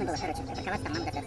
было, короче, атаковать команда как...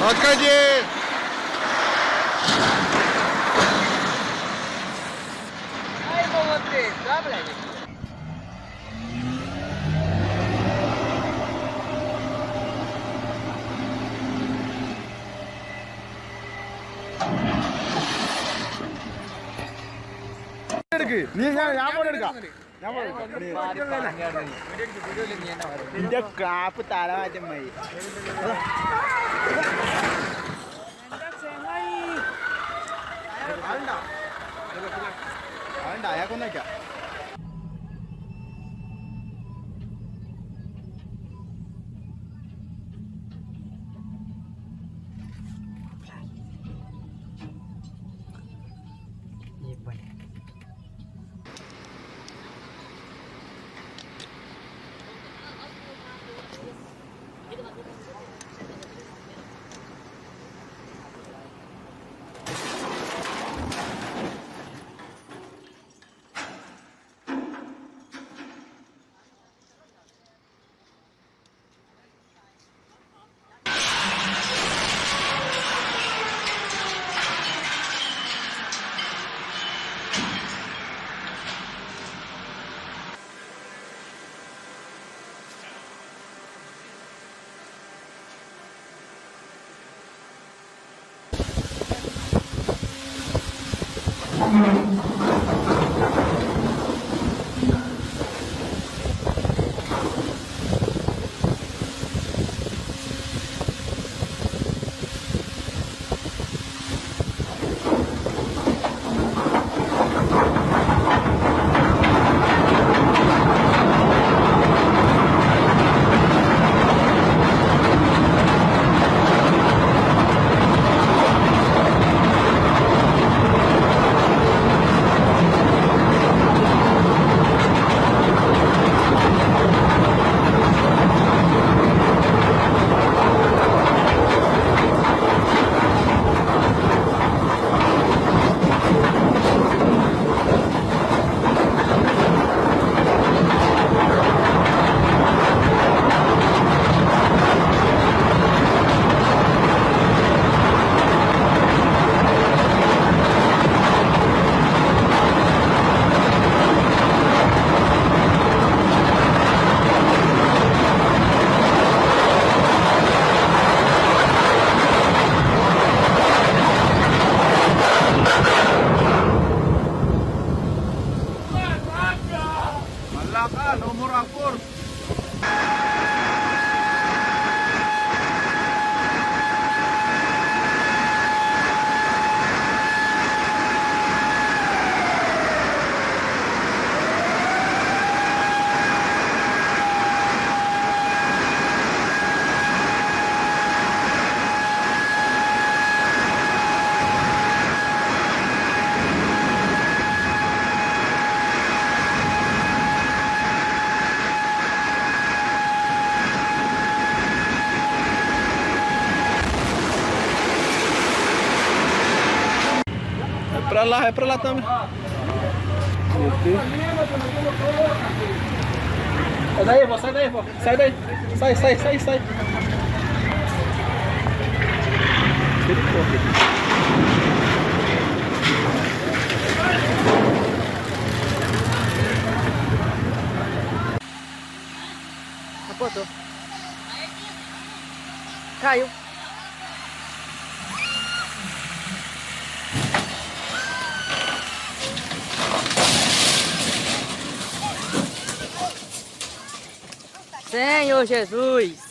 Отходи! Ай, молодец, да, блядь? നിന്റെ ക്രാപ്പ് തലമാറ്റം മതി അതുണ്ട് അയാൾക്കൊന്നും വയ്ക്കാം É pra lá também. Sai daí, vó, sai daí, vó. Sai daí. Sai. Apontou. Caiu. Senhor Jesus.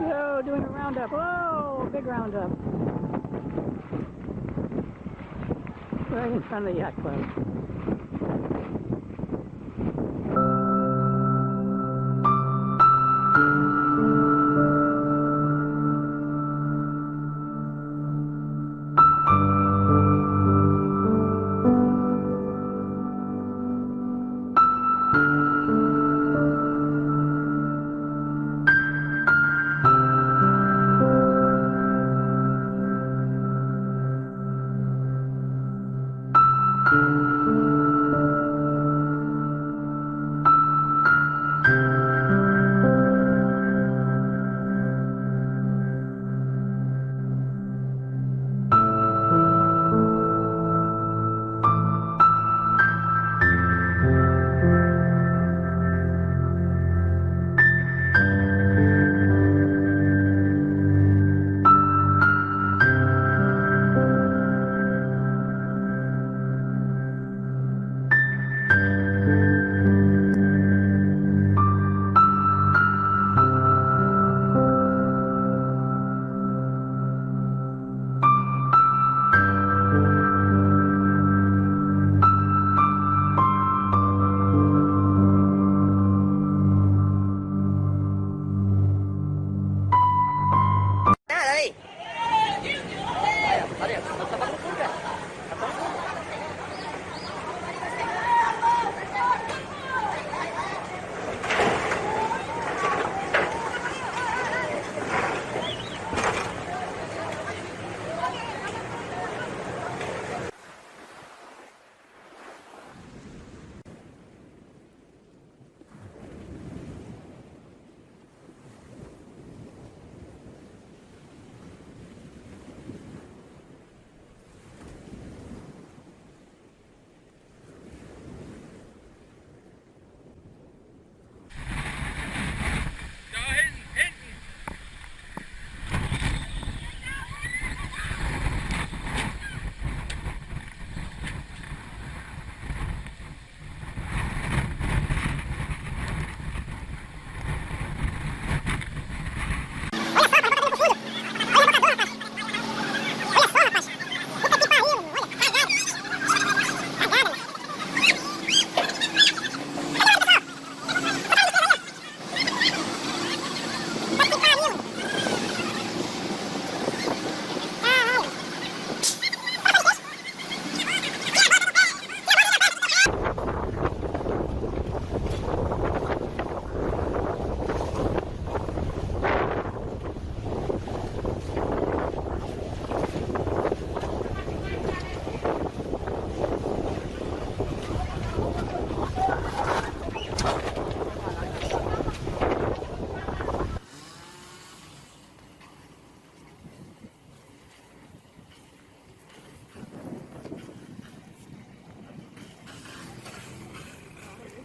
Yo, doing a roundup. Whoa, big roundup. Right in front of the yacht club.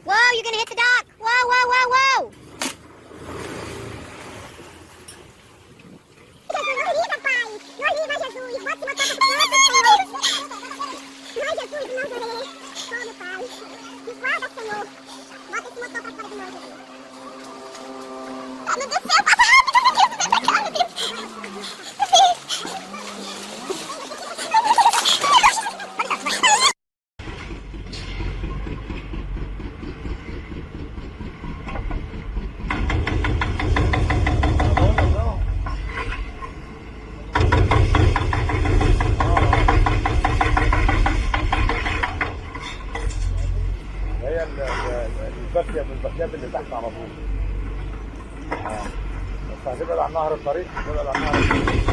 Whoa, you're gonna hit the dock! Whoa, whoa, whoa, whoa! هي الباكيه من الباكيات اللي تحت على طول. بس هتبعد عن نهر الطريق، هتبعد عن نهر الطريق.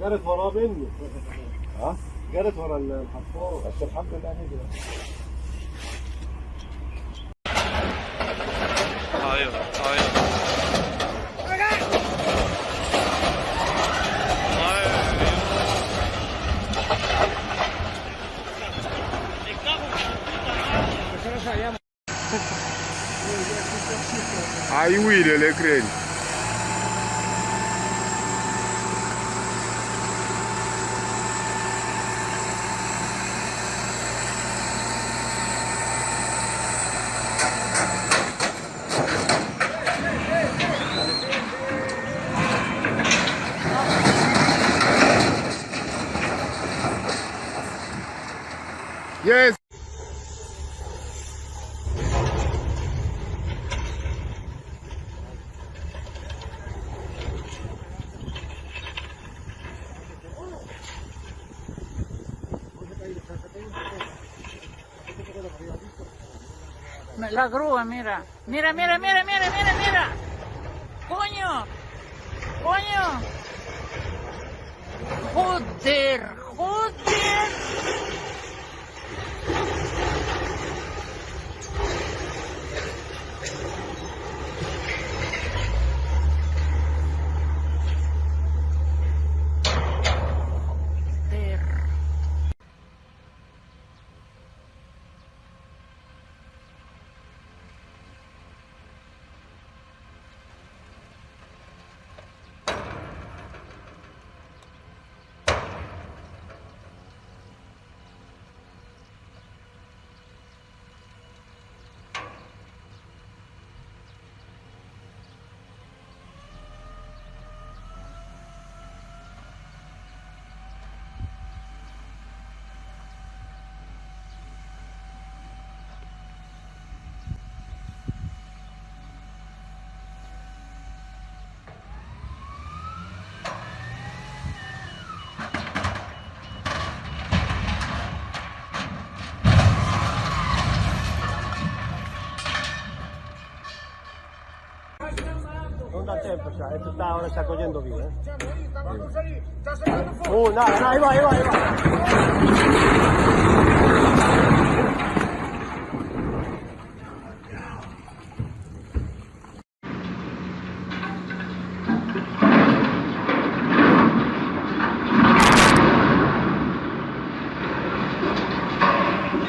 جرت وراه مني. ها؟ جرت ورا الحفار بس الحمد لله نزل. ايوه ايوه Ahí Willy le creen. Yes. La grúa, mira. Mira, mira, mira, mira, mira, mira. Coño. Coño. Joder, joder. Non dà tempo, cioè, ora sta cogliendo via. Oh, dai, vai, vai, vai, vai.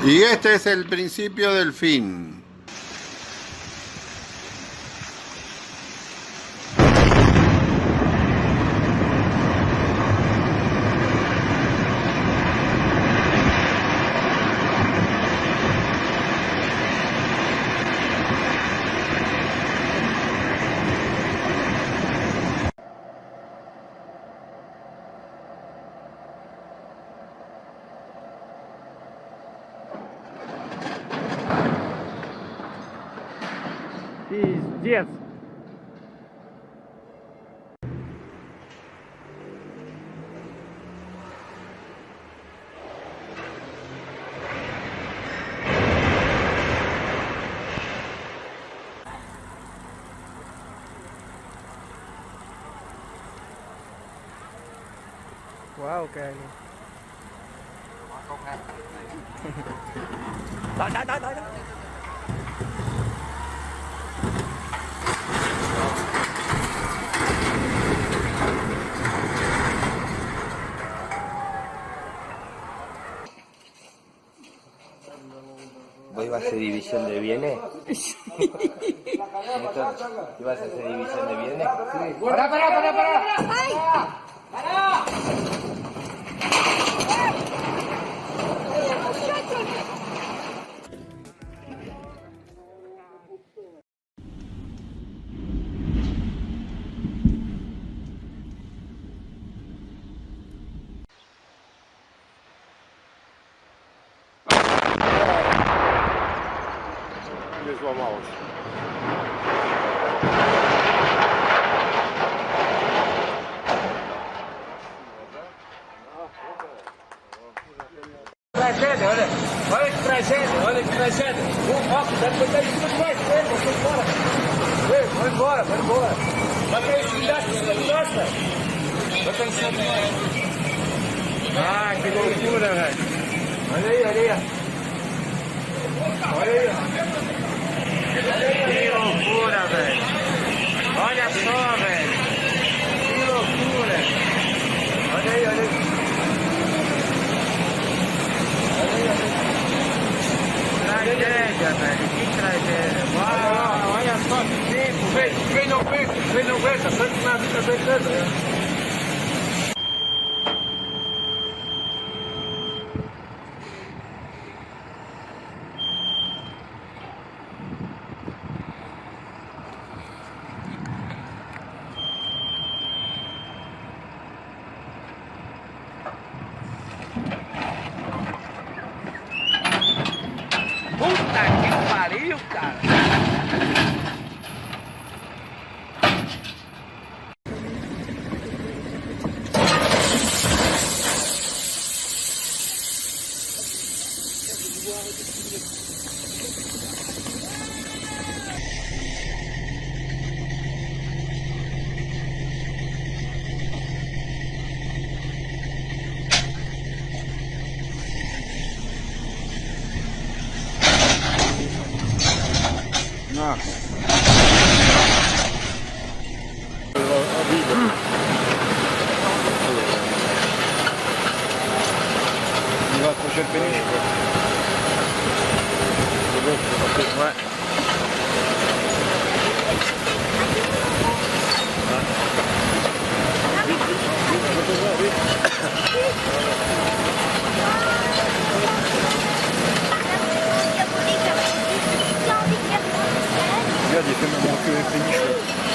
Y este es el principio del fin. Пиздец. Wow, kìa. Đợi, đợi, đợi, đợi. ¿Vos ibas a hacer división de bienes? Entonces, ¿ibas a hacer división de bienes? Sí. ¡Pará, pará, pará, pará! ¡Pará! Nie złamało się. Tragédia, olha. Olha que tragédia, olha que tragédia. Rápido, deve botar em cima de nós. Vem embora. Vai embora, vai embora. Bota aí, filhote, você gosta? Bota em cima de nós. Ah, que loucura, velho. Olha aí, olha aí. Olha aí. Que loucura, velho. Olha só, velho. Que loucura. Olha aí, olha aí. Tragédia, velho. Que tragédia. Uau, olha só que tempo. Quem não aguenta, tanto na vida aguentando, né? Puta que pariu, cara! Il va accrocher le péniche. Ouais. Regarde, il fait même manquer le péniche.